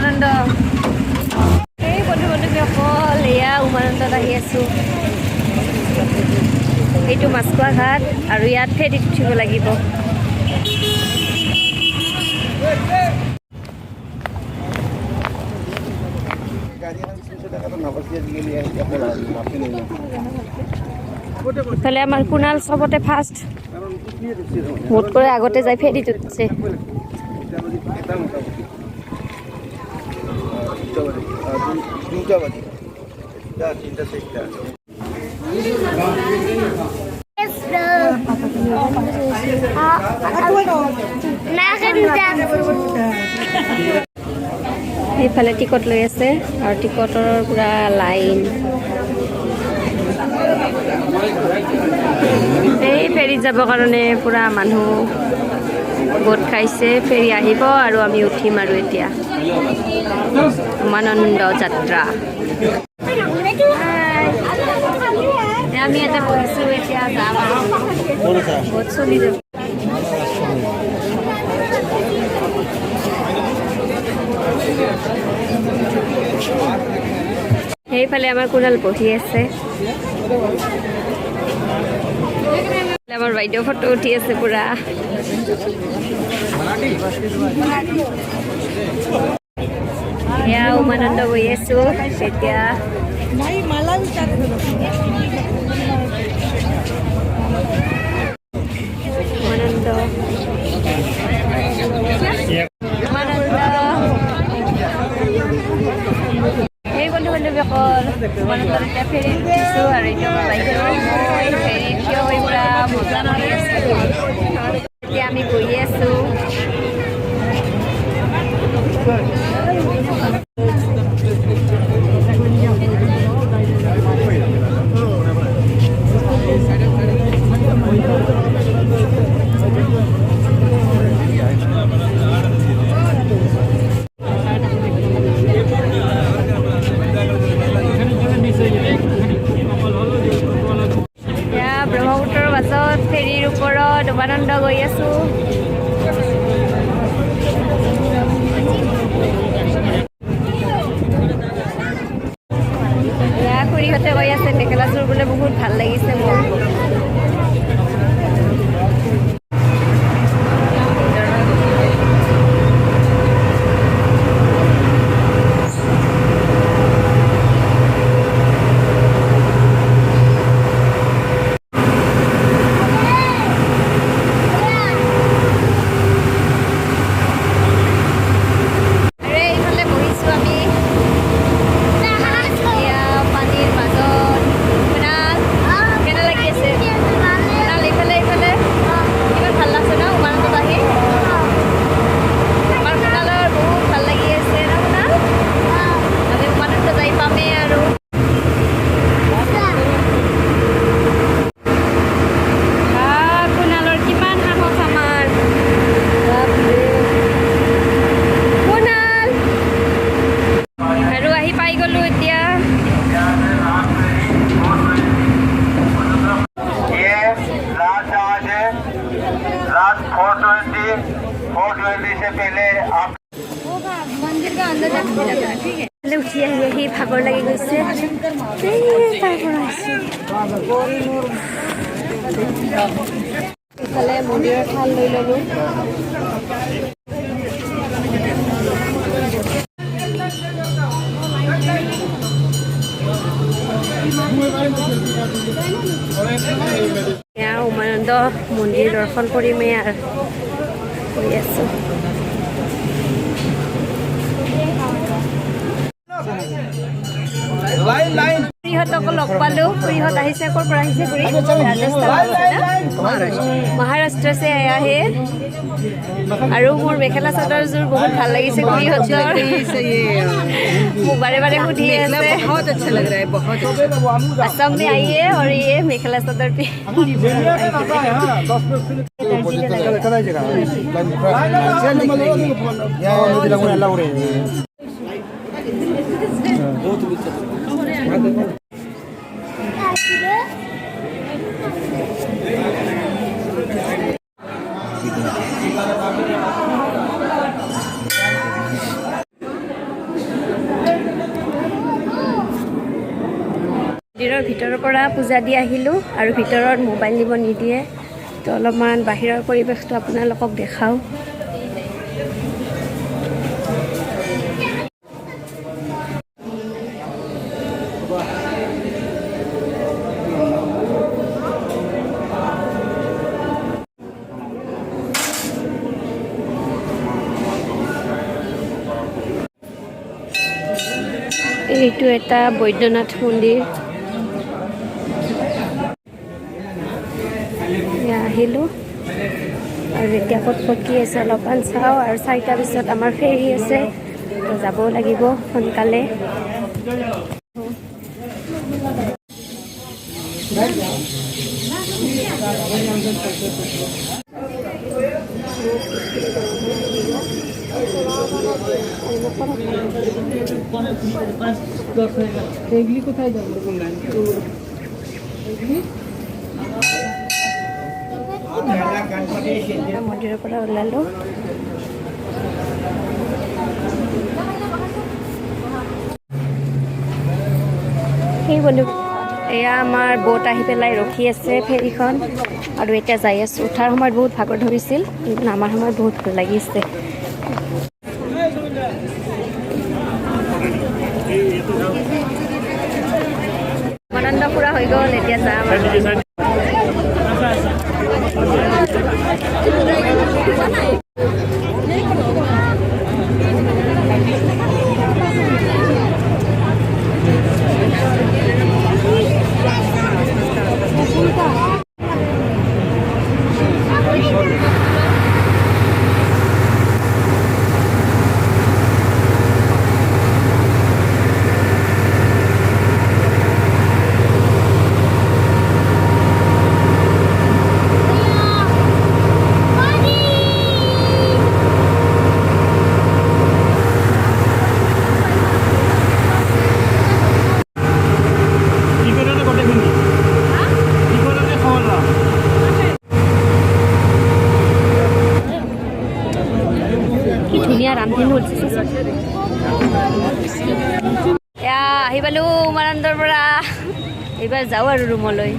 উমানন্দ এই বন্ধু বান্ধৱীসকল এয়া উমানন্দত আহি আছোঁ এইটো মাছখোৱা ঘাট আৰু ইয়াত ফেৰীত উঠিব লাগিব ইফালে আমাৰ কুণাল চবতে ফাৰ্ষ্ট মোতকৈ আগতে যাই ফেৰীত উঠছে এইফালে টিকট লৈ আছে আৰু টিকটৰ পুৰা লাইন এই ফেৰীত যাবৰ কাৰণে পুৰা মানুহ গোট খাইছে ফেৰী আহিব আৰু আমি উঠিম আৰু এতিয়া উমানন্দ যাত্ৰা আমি এটা বহিছোঁ এতিয়া যাম আৰু বহুত চলি যাব সেইফালে আমাৰ কুণাল বহি আছে আমাৰ বাইদেউ ফটো উঠি আছে পুৰা এয়া উমানন্দ গৈ আছো এতিয়া উমানন্দ এই বন্ধু বান্ধৱীসকল উমানন্দত এতিয়া ফেৰীত উঠিছোঁ আৰু এতিয়া আমাৰ বাইদেউ মই ফেৰীত থিয় হৈ পুৰা মজা মাৰি আছোঁ এতিয়া আমি বহি আছোঁ ব্ৰহ্মপুত্ৰৰ মাজত ফেৰীৰ ওপৰত উমানন্দ গৈ আছোঁ খুৰীহঁতে কৈ আছে মেখেলাযোৰ বোলে বহুত ভাল লাগিছে মোৰ উঠি আহি ভাগৰ লাগি গৈছে ইফালে মন্দিৰৰ থাল লৈ ললো উমানন্দ মন্দিৰ দৰ্শন কৰিমেই আৰু কৰি আছো খুৰীহঁতকো লগ পালো খুৰীহঁত আহিছে ক'ৰ পৰা আহিছে খুৰী মহাৰাষ্ট্ৰ से आया है আৰু মোৰ মেখেলা চাদৰযোৰ বহুত ভাল লাগিছে খুৰীহঁতৰ মোক বাৰে বাৰে সুধি আছে बहुत अच्छा लग रहा है बहुत असम में आइए और ये मेखला चादर पे ভিতৰৰ পৰা পূজা দি আহিলোঁ আৰু ভিতৰত মোবাইল নিব নিদিয়ে। তো অলপমান বাহিৰৰ পৰিৱেশটো আপোনালোকক দেখাওঁ। এইটো এটা বৈদ্যনাথ মন্দিৰ। আহিলোঁ আৰু এতিয়া ক'ত কি আছে অলপমান চাওঁ আৰু 4টাৰ পিছত আমাৰ ফেৰী আছে, তো যাব লাগিব সোনকালে। কোথায় যাবো মন্দিৰৰ পৰা ওলালোঁ। সেই বন্ধু, এয়া আমাৰ বোট আহি পেলাই ৰখি আছে ফেৰীখন, আৰু এতিয়া যাই আছোঁ। উঠাৰ সময়ত বহুত ভাগৰ ধৰিছিল, কিন্তু নামাৰ সময়ত বহুত ভাল লাগিছে। আনন্দ পুৰা হৈ গ'ল, এতিয়া যাম আৰু। এয়া আহি পালোঁ উমানন্দৰ পৰা। এইবাৰ যাওঁ আৰু ৰুমলৈ।